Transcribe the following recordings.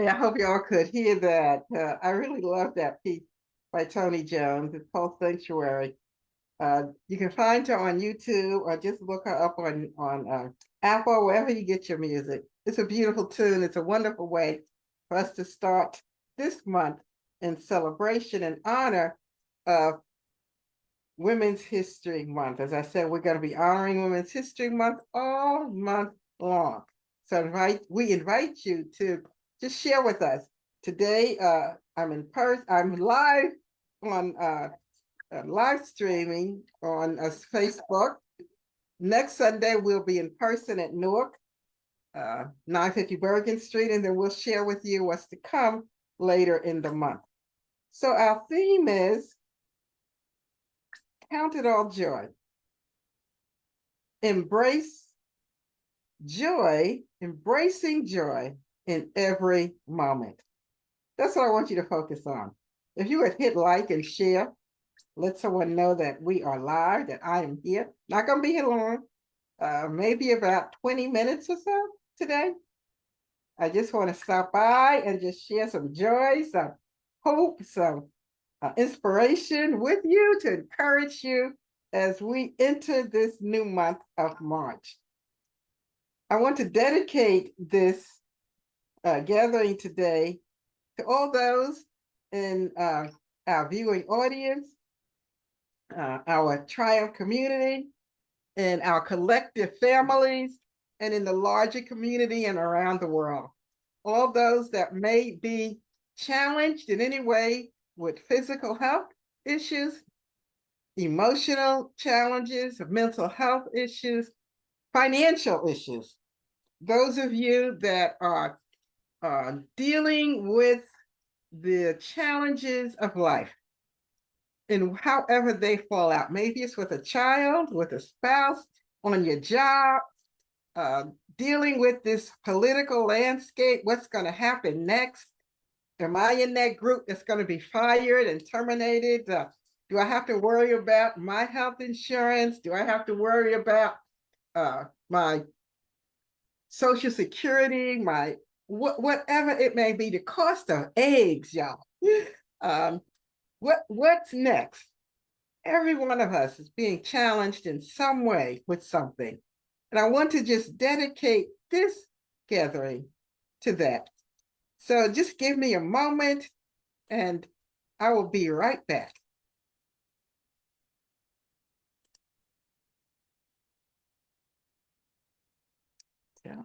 Hey, I hope y'all could hear that. I really love that piece by Tony Jones. It's called Sanctuary. You can find her on YouTube or just look her up on Apple, wherever you get your music. It's a beautiful tune. It's a wonderful way for us to start this month in celebration and honor of Women's History Month. As I said, we're going to be honoring Women's History Month all month long. So we invite you to just share with us. Today, I'm in person. I'm live on live streaming on Facebook. Next Sunday, we'll be in person at Newark, 950 Bergen Street, and then we'll share with you what's to come later in the month. So our theme is Count It All Joy. Embrace joy, embracing joy in every moment. That's what I want you to focus on. If you would hit like and share, let someone know that we are live, that I am here. Not going to be here long, maybe about 20 minutes or so today. I just want to stop by and just share some joy, some hope, some inspiration with you to encourage you as we enter this new month of March. I want to dedicate this gathering today to all those in our viewing audience, our Triumph community, and our collective families, and in the larger community and around the world. All those that may be challenged in any way with physical health issues, emotional challenges, mental health issues, financial issues. Those of you that are dealing with the challenges of life and however they fall out. Maybe it's with a child, with a spouse, on your job, dealing with this political landscape, what's going to happen next? Am I in that group that's going to be fired and terminated? Do I have to worry about my health insurance? Do I have to worry about my Social Security, my whatever it may be, the cost of eggs, y'all. What's next? Every one of us is being challenged in some way with something. And I want to just dedicate this gathering to that. So just give me a moment and I will be right back. Yeah.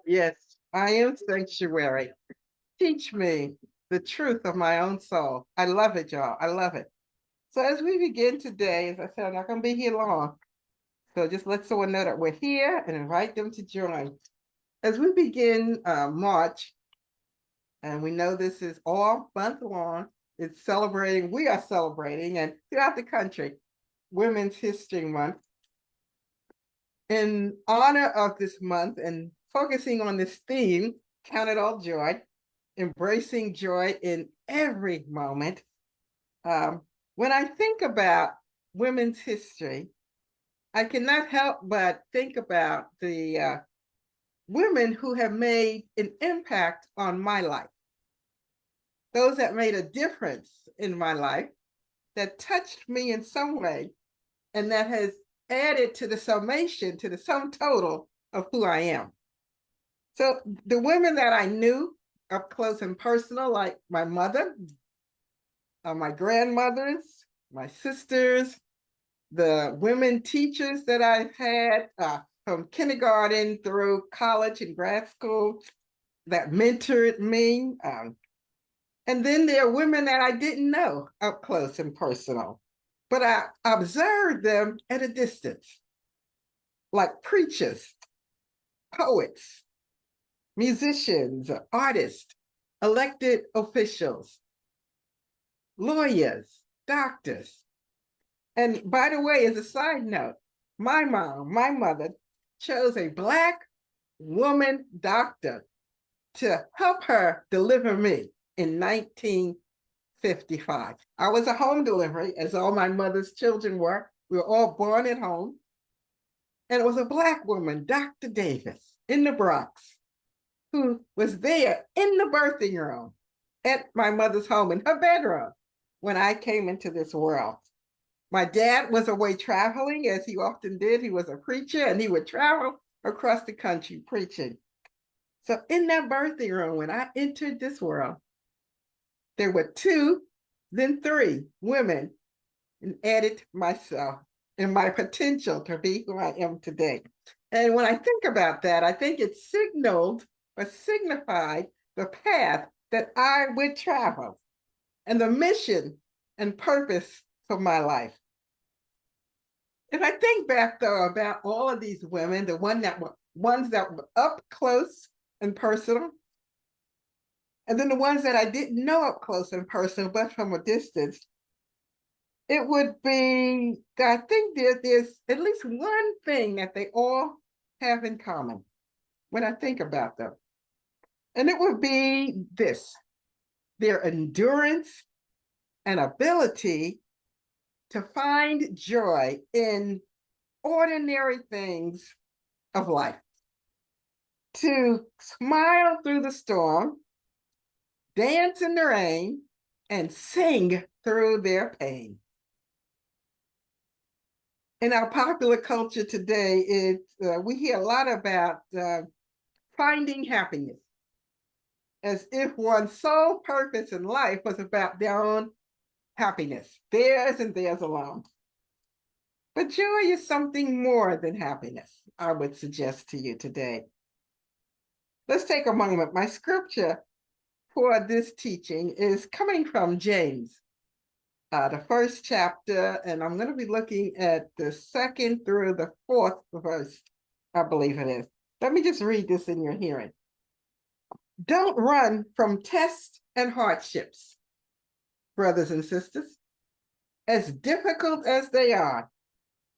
Yes, I am sanctuary. Teach me the truth of my own soul. I love it, y'all. I love it. So as we begin today, as I said, I'm not going to be here long. So just let someone know that we're here and invite them to join. As we begin March, and we know this is all month long, it's celebrating, we are celebrating, and throughout the country, Women's History Month. In honor of this month and focusing on this theme, Count It All Joy, embracing joy in every moment. When I think about women's history, I cannot help but think about the women who have made an impact on my life. Those that made a difference in my life, that touched me in some way, and that has added to the summation, to the sum total of who I am. So the women that I knew up close and personal, like my mother, my grandmothers, my sisters, the women teachers that I've had from kindergarten through college and grad school that mentored me. And then there are women that I didn't know up close and personal, but I observed them at a distance, like preachers, poets, musicians, artists, elected officials, lawyers, doctors. And by the way, as a side note, my mom, my mother, chose a Black woman doctor to help her deliver me in 1955. I was a home delivery, as all my mother's children were. We were all born at home. And it was a Black woman, Dr. Davis, in the Bronx, who was there in the birthing room at my mother's home in her bedroom when I came into this world. My dad was away traveling, as he often did. He was a preacher, and he would travel across the country preaching. So in that birthing room, when I entered this world, there were two, then three women, and added myself and my potential to be who I am today. And when I think about that, I think it signaled or signified the path that I would travel and the mission and purpose for my life. If I think back, though, about all of these women, the ones that were up close and personal, and then the ones that I didn't know up close and personal, but from a distance, it would be, I think there's at least one thing that they all have in common when I think about them. And it would be this: their endurance and ability to find joy in ordinary things of life, to smile through the storm, dance in the rain, and sing through their pain. In our popular culture today, we hear a lot about finding happiness, as if one's sole purpose in life was about their own happiness, theirs and theirs alone. But joy is something more than happiness, I would suggest to you today. Let's take a moment. My scripture for this teaching is coming from James, the first chapter, and I'm going to be looking at the second through the fourth verse, I believe it is. Let me just read this in your hearing. Don't run from tests and hardships, brothers and sisters. As difficult as they are,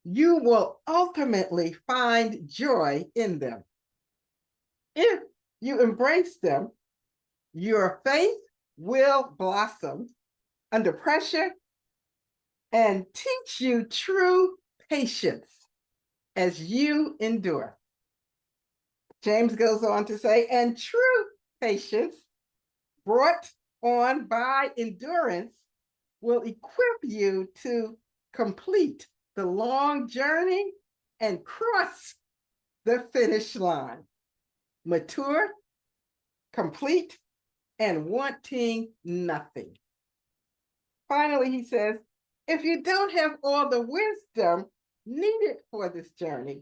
you will ultimately find joy in them. If you embrace them, your faith will blossom under pressure and teach you true patience as you endure. James goes on to say, and true patience brought on by endurance will equip you to complete the long journey and cross the finish line, mature, complete, and wanting nothing. Finally, he says, if you don't have all the wisdom needed for this journey,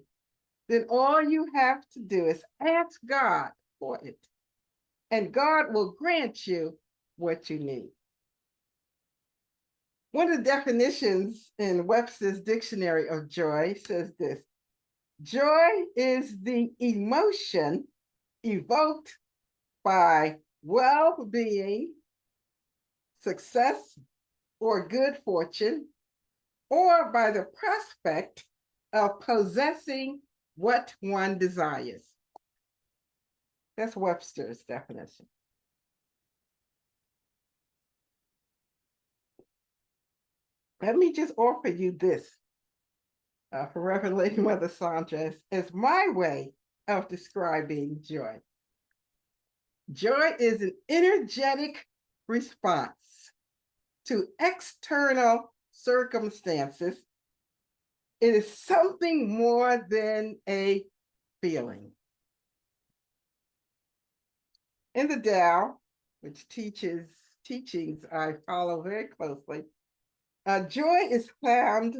then all you have to do is ask God for it, and God will grant you what you need. One of the definitions in Webster's Dictionary of joy says this: joy is the emotion evoked by well-being, success, or good fortune, or by the prospect of possessing what one desires. That's Webster's definition. Let me just offer you this for Reverend Lady Mother Sandra as my way of describing joy. Joy is an energetic response to external circumstances. It is something more than a feeling. In the Tao, which teaches teachings I follow very closely. Joy is found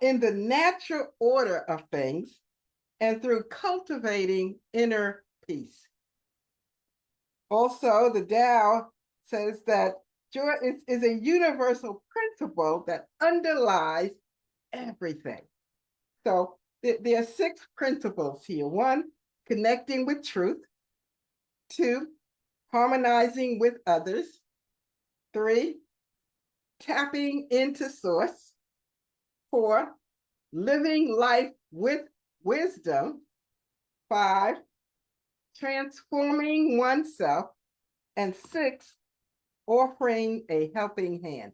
in the natural order of things and through cultivating inner peace. Also, the Tao says that joy is a universal principle that underlies everything. So there are 6 principles here. 1, connecting with truth. 2, harmonizing with others. 3, tapping into source. 4, living life with wisdom. 5, transforming oneself. And 6, offering a helping hand.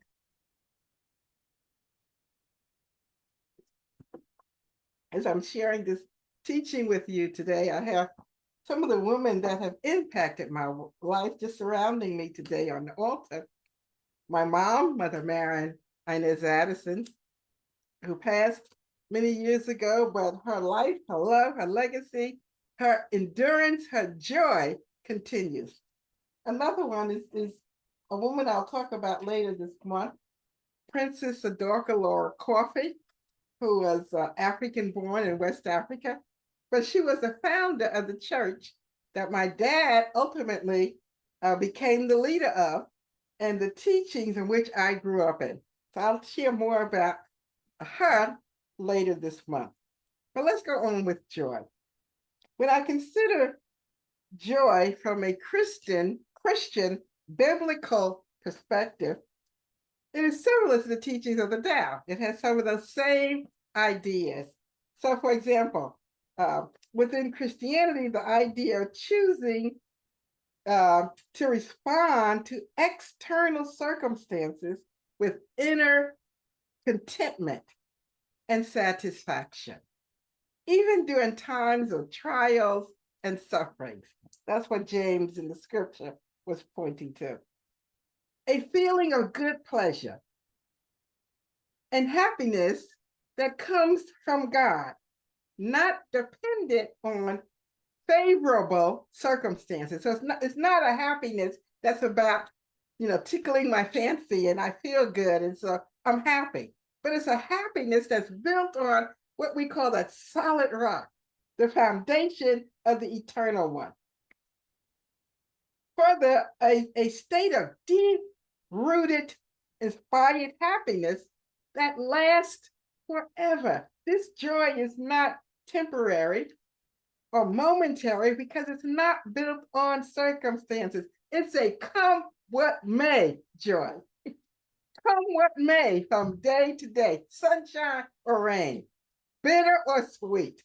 As I'm sharing this teaching with you today, I have some of the women that have impacted my life just surrounding me today on the altar. My mom, Mother Marion Inez Addison, who passed many years ago, but her life, her love, her legacy, her endurance, her joy continues. Another one is a woman I'll talk about later this month, Princess Adorka Laura Coffey, who was African born in West Africa, but she was the founder of the church that my dad ultimately became the leader of and the teachings in which I grew up in. So I'll share more about her later this month. But let's go on with joy. When I consider joy from a Christian biblical perspective, it is similar to the teachings of the Tao. It has some of those same ideas. So, for example, within Christianity, the idea of choosing to respond to external circumstances with inner contentment and satisfaction, even during times of trials and sufferings. That's what James in the scripture was pointing to. A feeling of good pleasure and happiness that comes from God, not dependent on favorable circumstances. So it's not a happiness that's about, tickling my fancy and I feel good and so I'm happy. But it's a happiness that's built on what we call that solid rock, the foundation of the eternal one. Further, a state of deep-rooted, inspired happiness that lasts forever. This joy is not temporary or momentary because it's not built on circumstances. It's a come what may joy. Come what may from day to day, sunshine or rain, bitter or sweet,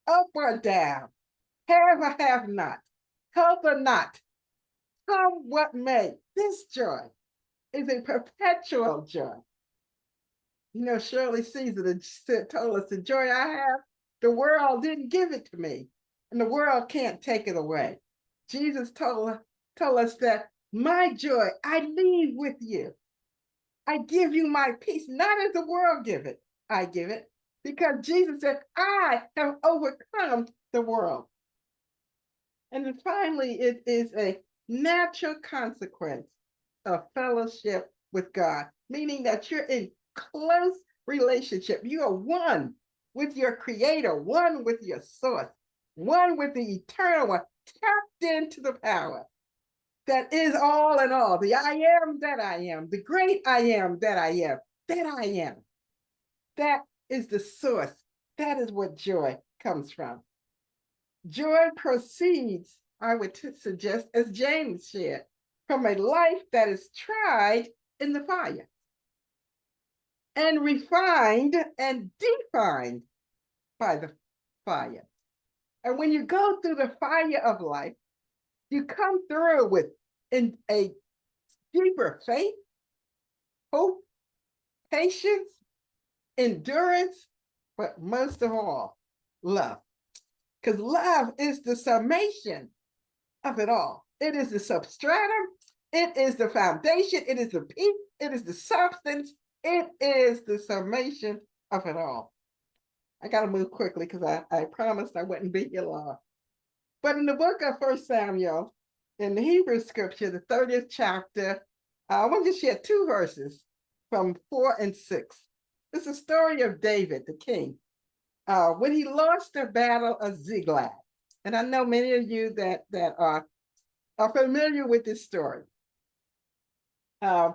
up or down, have or have not, health or not, come what may. This joy is a perpetual joy. Shirley Caesar told us the joy I have, the world didn't give it to me, and the world can't take it away. Jesus told us that my joy I leave with you. I give you my peace, not as the world give it, I give it, because Jesus said, I have overcome the world. And then finally, it is a natural consequence of fellowship with God, meaning that you're in close relationship. You are one with your creator, one with your source, one with the eternal one, tapped into the power that is all in all, the I am that I am, the great I am that I am, that I am. That is the source. That is what joy comes from. Joy proceeds, I would suggest, as James shared, from a life that is tried in the fire and refined and defined by the fire. And when you go through the fire of life, you come through with a deeper faith, hope, patience, endurance, but most of all, love. Because love is the summation of it all. It is the substratum, it is the foundation, it is the peak, it is the substance, it is the summation of it all. I got to move quickly because I promised I wouldn't be here long. But in the book of 1 Samuel, in the Hebrew scripture, the 30th chapter, I want to share two verses from 4 and 6. It's a story of David, the king, when he lost the battle of Ziklag. And I know many of you that are familiar with this story. Uh,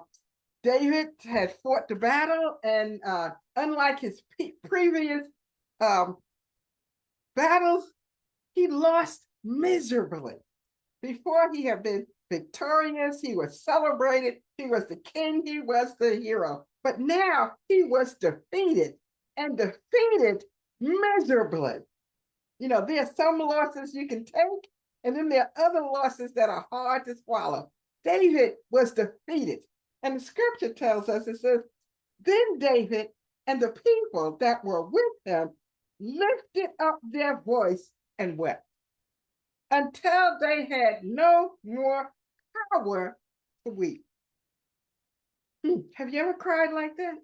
David had fought the battle, and unlike his previous um, battles, he lost miserably. Before he had been victorious, he was celebrated, he was the king, he was the hero. But now he was defeated, and defeated miserably. You know, there are some losses you can take, and then there are other losses that are hard to swallow. David was defeated. And the scripture tells us, it says, then David and the people that were with him lifted up their voice and wept until they had no more power to weep. Have you ever cried like that?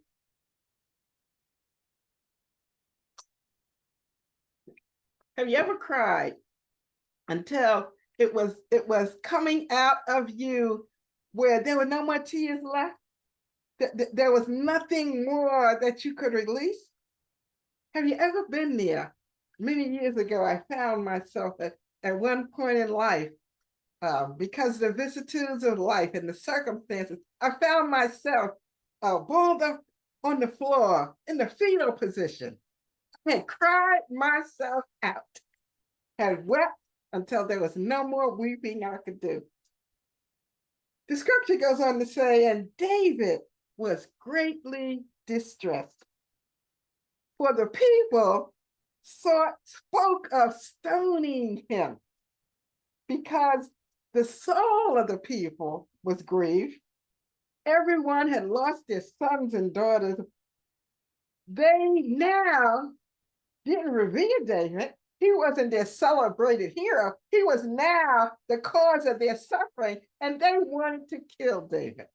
Have you ever cried until it was coming out of you where there were no more tears left? There was nothing more that you could release? Have you ever been there? Many years ago, I found myself at one point in life, because of the vicissitudes of life and the circumstances, I found myself balled up on the floor in the fetal position. I had cried myself out, had wept until there was no more weeping I could do. The scripture goes on to say, and David was greatly distressed, for the people spoke of stoning him, because the soul of the people was grieved. Everyone had lost their sons and daughters. They now didn't revere David. He wasn't their celebrated hero. He was now the cause of their suffering, and they wanted to kill David.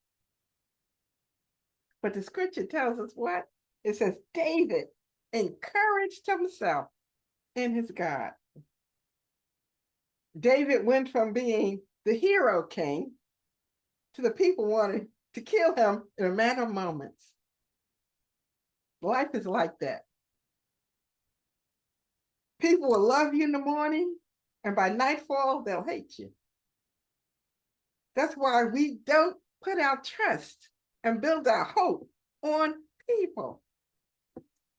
But the scripture tells us what? It says, David encouraged himself in his God. David went from being the hero king to the people wanting to kill him in a matter of moments. Life is like that. People will love you in the morning, and by nightfall, they'll hate you. That's why we don't put our trust and build our hope on people,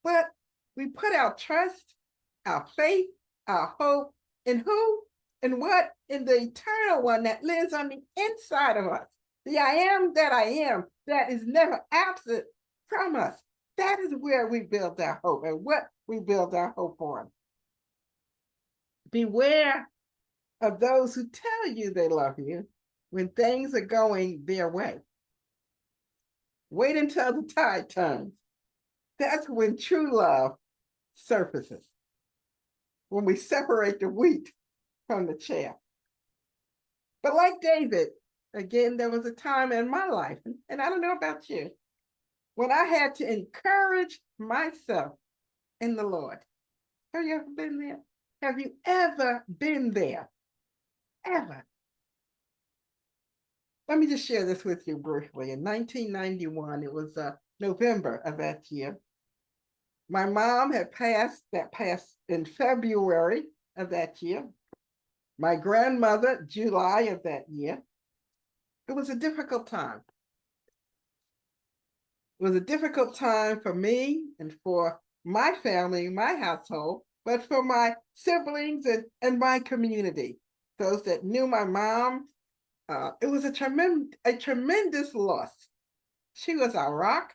but we put our trust, our faith, our hope in who? In what? In the eternal one that lives on the inside of us. The I am that is never absent from us. That is where we build our hope and what we build our hope on. Beware of those who tell you they love you when things are going their way. Wait until the tide turns. That's when true love surfaces, when we separate the wheat from the chaff. But like David, again, there was a time in my life, and I don't know about you, when I had to encourage myself in the Lord. Have you ever been there? Have you ever been there? Ever? Let me just share this with you briefly. In 1991, it was November of that year. My mom had passed in February of that year. My grandmother, July of that year. It was a difficult time. It was a difficult time for me and for my family, my household, but for my siblings and my community. Those that knew my mom, it was a tremendous loss. She was our rock.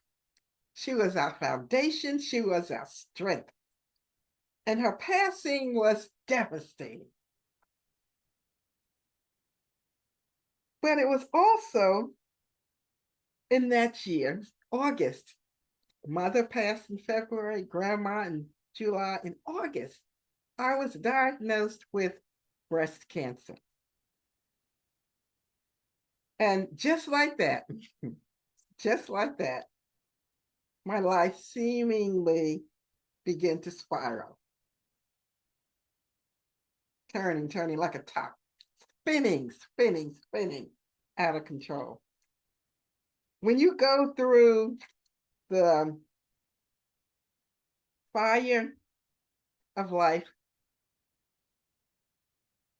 She was our foundation. She was our strength. And her passing was devastating. But it was also in that year, August. Mother passed in February, grandma in July. In August, I was diagnosed with breast cancer. And just like that, just like that, my life seemingly began to spiral. Turning like a top, spinning out of control. When you go through the fire of life,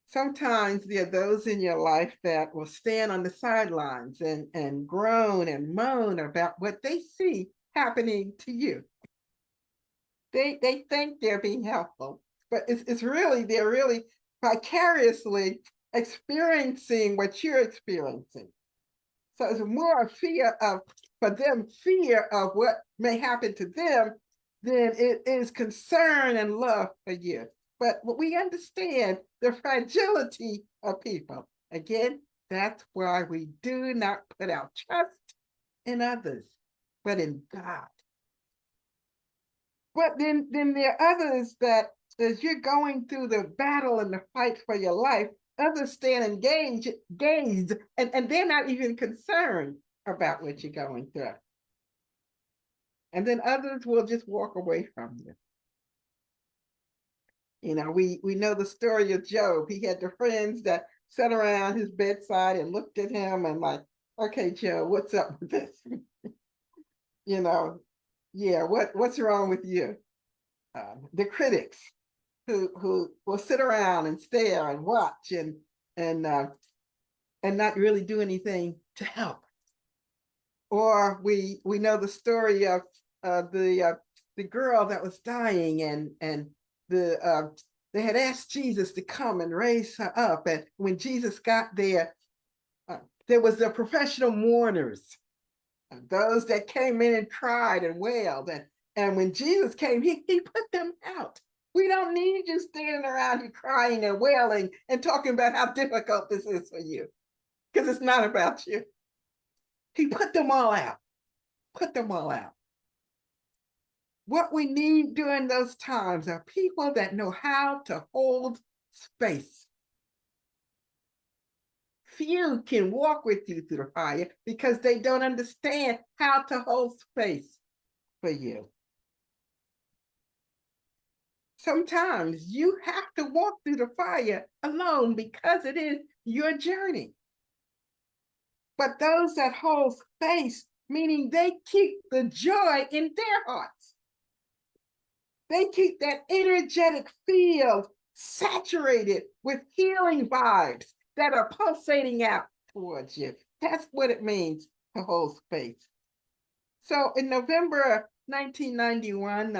sometimes there are those in your life that will stand on the sidelines and groan and moan about what they see happening to you. They think they're being helpful, but it's really, they're really vicariously experiencing what you're experiencing. So it's more a fear of, for them, fear of what may happen to them than it is concern and love for you. But we understand the fragility of people. Again, that's why we do not put our trust in others, but in God. But then there are others that, as you're going through the battle and the fight for your life, others stand and gaze, and they're not even concerned about what you're going through. And then others will just walk away from you. You know, we know the story of Job. He had the friends that sat around his bedside and looked at him and like, okay, Job, what's up with this? You know, yeah, what's wrong with you? The critics who will sit around and stare and watch and not really do anything to help. Or we know the story of the girl that was dying and they had asked Jesus to come and raise her up, and when Jesus got there, there was the professional mourners, those that came in and cried and wailed, and when Jesus came, he put them out. We don't need you standing around here crying and wailing and talking about how difficult this is for you, because it's not about you. He put them all out, put them all out. What we need during those times are people that know how to hold space. Few can walk with you through the fire because they don't understand how to hold space for you. Sometimes you have to walk through the fire alone because it is your journey. But those that hold space, meaning they keep the joy in their hearts. They keep that energetic field saturated with healing vibes that are pulsating out towards you. That's what it means to hold space. So in November 1991,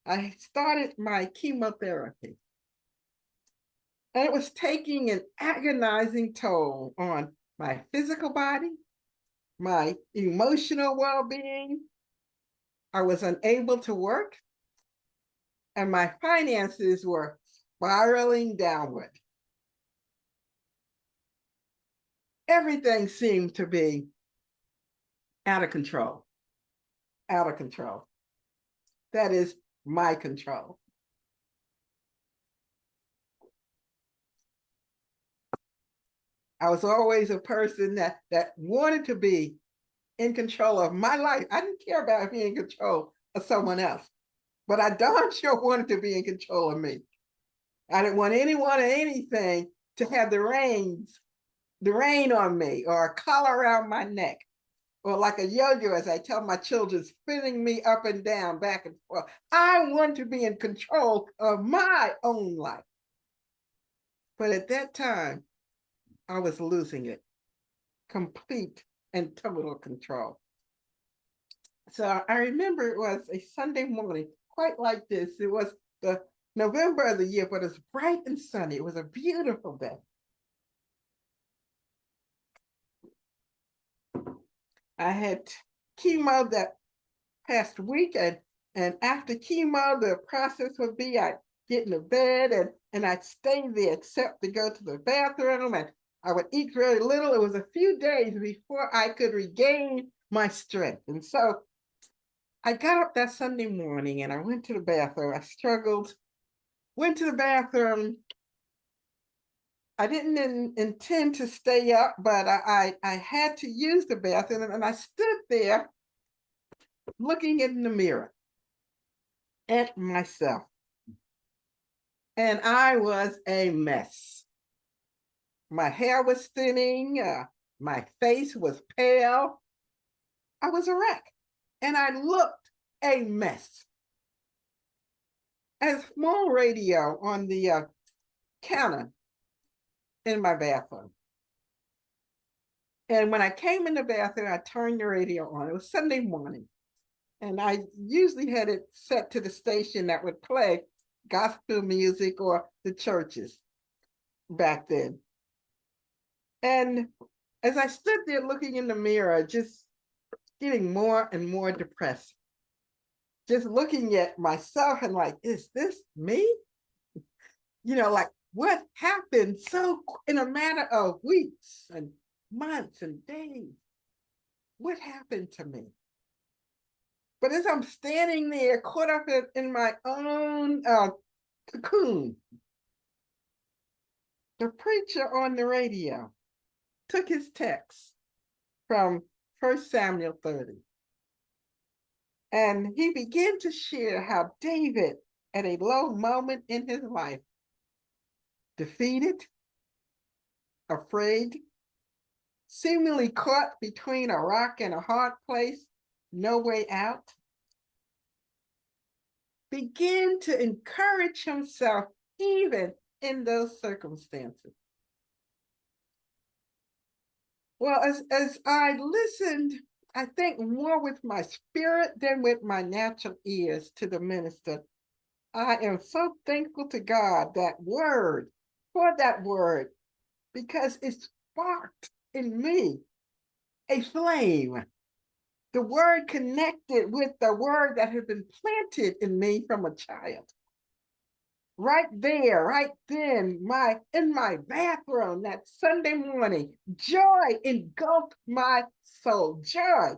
I started my chemotherapy. And it was taking an agonizing toll on my physical body, my emotional well-being. I was unable to work, and my finances were spiraling downward. Everything seemed to be out of control. Out of control. That is my control. I was always a person that wanted to be in control of my life. I didn't care about being in control of someone else, but I darn sure wanted to be in control of me. I didn't want anyone or anything to have the rein on me, or a collar around my neck, or like a yo-yo, as I tell my children, spinning me up and down, back and forth. I want to be in control of my own life. But at that time, I was losing it. Complete and total control. So I remember it was a Sunday morning, quite like this. It was the November of the year, but it was bright and sunny. It was a beautiful day. I had chemo that past week, and after chemo, the process would be I'd get in the bed and I'd stay there except to go to the bathroom, and I would eat very little. It was a few days before I could regain my strength. And so I got up that Sunday morning and I went to the bathroom. I struggled, went to the bathroom. I didn't intend to stay up, but I had to use the bathroom, and I stood there looking in the mirror at myself. And I was a mess. My hair was thinning, my face was pale, I was a wreck and I looked a mess. I had a small radio on the counter in my bathroom. And when I came in the bathroom, I turned the radio on. It was Sunday morning. And I usually had it set to the station that would play gospel music or the churches back then. And as I stood there looking in the mirror, just getting more and more depressed, just looking at myself and like, is this me? Like what happened so in a matter of weeks and months and days? What happened to me? But as I'm standing there, caught up in my own cocoon, the preacher on the radio took his text from 1 Samuel 30. And he began to share how David, at a low moment in his life, defeated, afraid, seemingly caught between a rock and a hard place, no way out, began to encourage himself even in those circumstances. Well, as I listened, I think more with my spirit than with my natural ears to the minister, I am so thankful to God for that word, because it sparked in me a flame. The word connected with the word that had been planted in me from a child. Right there, right then, in my bathroom that Sunday morning, joy engulfed my soul, joy,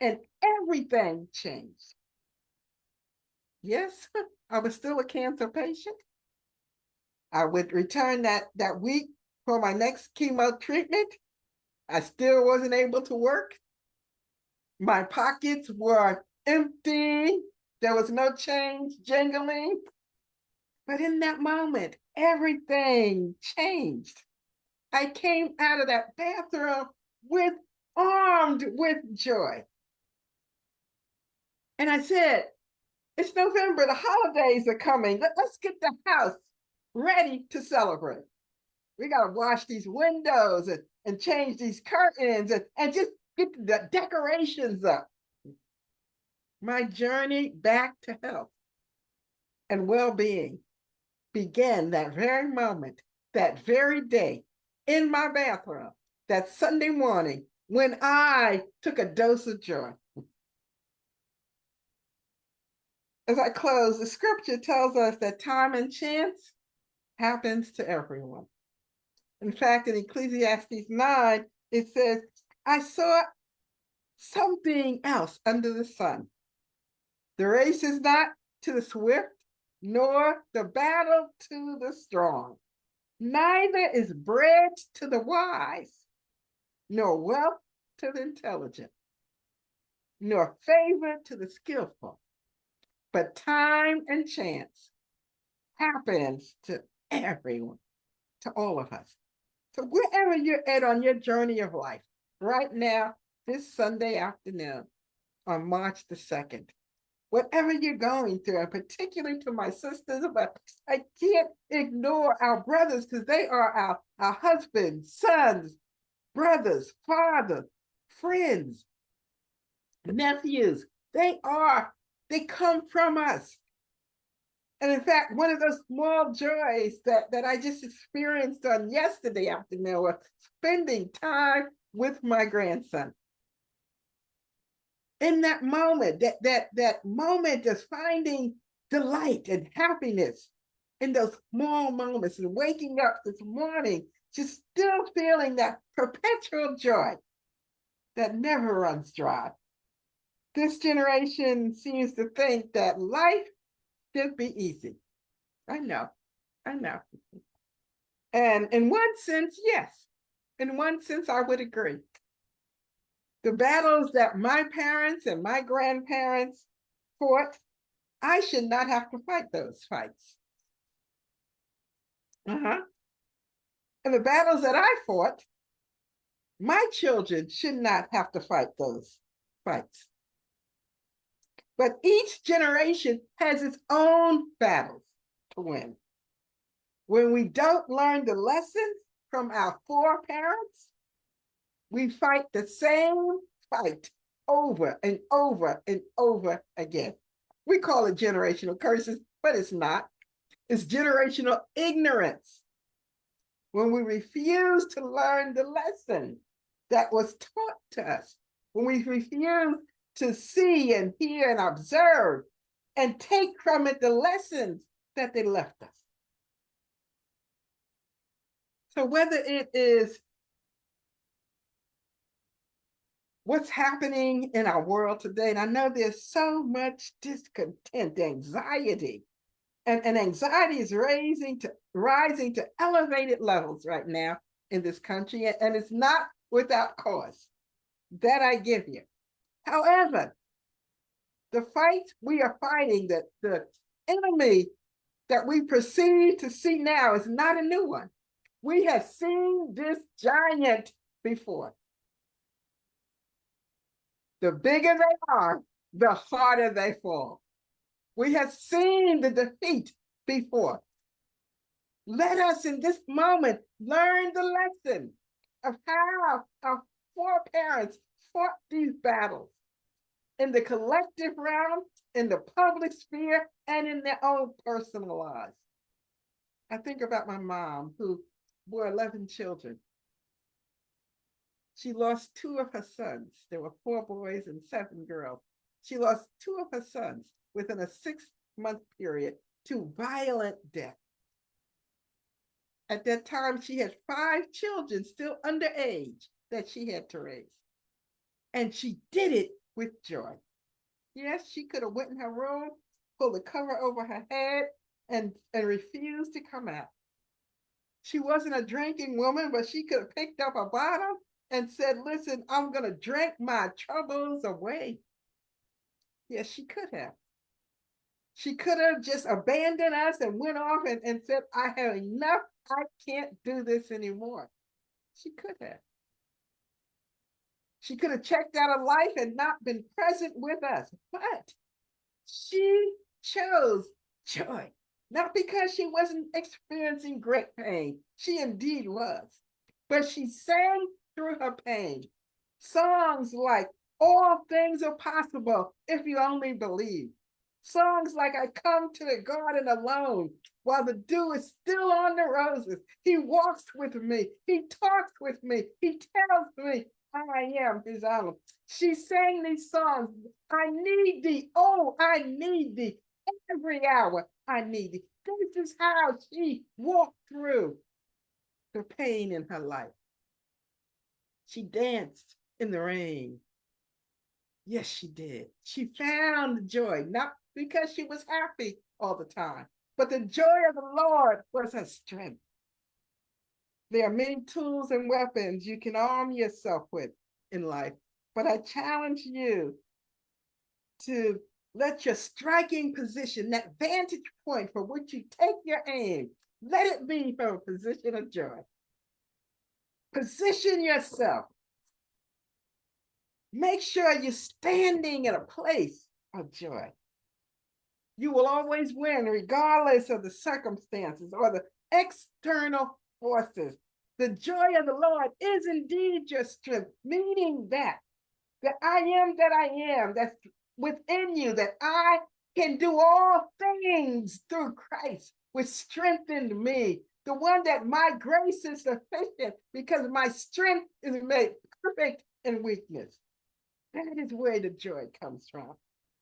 and everything changed. Yes, I was still a cancer patient. I would return that week for my next chemo treatment. I still wasn't able to work. My pockets were empty. There was no change jingling. But in that moment, everything changed. I came out of that bathroom armed with joy. And I said, it's November, the holidays are coming. Let's get the house ready to celebrate. We got to wash these windows and change these curtains and just get the decorations up. My journey back to health and well-being began that very moment, that very day, in my bathroom, that Sunday morning, when I took a dose of joy. As I close, the scripture tells us that time and chance happens to everyone. In fact, in Ecclesiastes 9, it says, I saw something else under the sun. The race is not to the swift, nor the battle to the strong. Neither is bread to the wise, nor wealth to the intelligent, nor favor to the skillful. But time and chance happens to everyone, to all of us. So wherever you're at on your journey of life, right now, this Sunday afternoon, on March the 2nd, whatever you're going through, and particularly to my sisters, but I can't ignore our brothers, because they are our husbands, sons, brothers, fathers, friends, nephews. They come from us. And in fact, one of those small joys that I just experienced on yesterday afternoon was spending time with my grandson. In that moment, that moment of finding delight and happiness in those small moments, and waking up this morning, just still feeling that perpetual joy that never runs dry. This generation seems to think that life should be easy. I know. And in one sense, yes. In one sense, I would agree. The battles that my parents and my grandparents fought, I should not have to fight those fights. And the battles that I fought, my children should not have to fight those fights. But each generation has its own battles to win. When we don't learn the lessons from our foreparents, we fight the same fight over and over and over again. We call it generational curses, but it's not. It's generational ignorance. When we refuse to learn the lesson that was taught to us, when we refuse to see and hear and observe and take from it the lessons that they left us. So whether it is what's happening in our world today, and I know there's so much discontent, anxiety, and anxiety is rising to elevated levels right now in this country, and it's not without cause. That I give you. However, the fight we are fighting, that the enemy that we perceive to see now is not a new one. We have seen this giant before. The bigger they are, the harder they fall. We have seen the defeat before. Let us in this moment learn the lesson of how our foreparents fought these battles in the collective realm, in the public sphere, and in their own personal lives. I think about my mom, who bore 11 children. She lost 2 of her sons. There were 4 boys and 7 girls. She lost 2 of her sons within a 6-month period to violent death. At that time, she had 5 children still underage that she had to raise. And she did it with joy. Yes, she could have went in her room, pulled the cover over her head, and refused to come out. She wasn't a drinking woman, but she could have picked up a bottle and said, listen, I'm going to drink my troubles away. Yes, she could have. She could have just abandoned us and went off and said, I have enough. I can't do this anymore. She could have. She could have checked out of life and not been present with us. But she chose joy. Not because she wasn't experiencing great pain. She indeed was. But she sang through her pain songs like, all things are possible if you only believe. Songs like, I come to the garden alone while the dew is still on the roses. He walks with me. He talks with me. He tells me I am his own. She sang these songs. I need thee. Oh, I need thee. Every hour I need thee. This is how she walked through the pain in her life. She danced in the rain. Yes, she did. She found joy, not because she was happy all the time, but the joy of the Lord was her strength. There are many tools and weapons you can arm yourself with in life, but I challenge you to let your striking position, that vantage point for which you take your aim, let it be from a position of joy. Position yourself. Make sure you're standing in a place of joy. You will always win regardless of the circumstances or the external forces. The joy of the Lord is indeed your strength, meaning that I am that I am, that's within you, that I can do all things through Christ, which strengthened me. The one that my grace is sufficient because my strength is made perfect in weakness. That is where the joy comes from.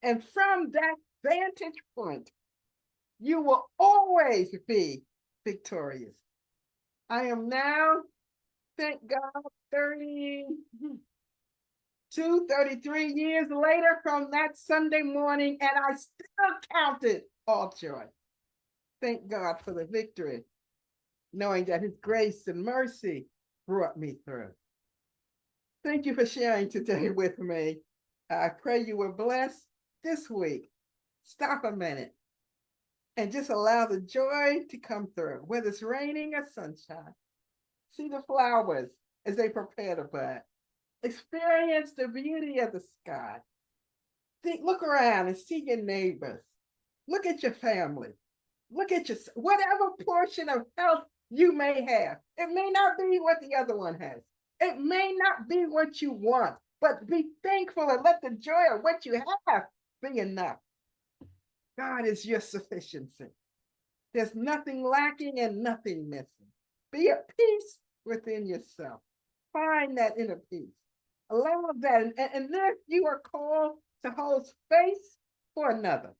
And from that vantage point, you will always be victorious. I am now, thank God, 33 years later from that Sunday morning, and I still counted all joy. Thank God for the victory, knowing that his grace and mercy brought me through. Thank you for sharing today with me. I pray you were blessed this week. Stop a minute and just allow the joy to come through, whether it's raining or sunshine. See the flowers as they prepare to bud. Experience the beauty of the sky. Look around and see your neighbors. Look at your family. Look at your whatever portion of health you may have. It may not be what the other one has. It may not be what you want, but be thankful and let the joy of what you have be enough. God is your sufficiency. There's nothing lacking and nothing missing. Be at peace within yourself. Find that inner peace. Allow that. And then you are called to hold space for another.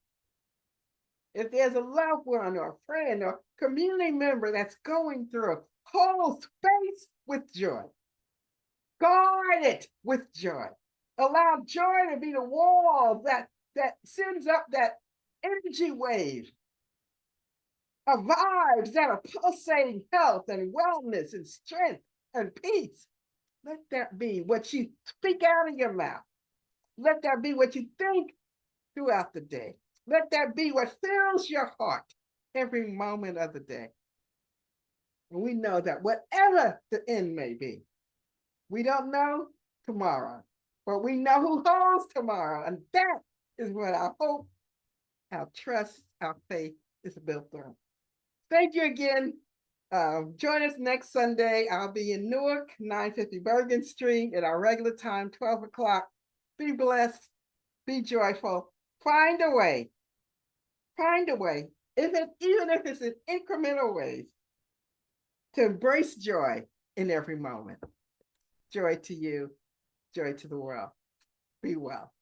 If there's a loved one or a friend or community member that's going through, hold space with joy. Guard it with joy. Allow joy to be the wall that sends up that energy wave of vibes that are pulsating health and wellness and strength and peace. Let that be what you speak out of your mouth. Let that be what you think throughout the day. Let that be what fills your heart every moment of the day. And we know that whatever the end may be, we don't know tomorrow, but we know who holds tomorrow. And that is what our hope, our trust, our faith is built on. Thank you again. Join us next Sunday. I'll be in Newark, 950 Bergen Street at our regular time, 12 o'clock. Be blessed. Be joyful. Find a way. Find a way, even if it's in incremental ways, to embrace joy in every moment. Joy to you, joy to the world. Be well.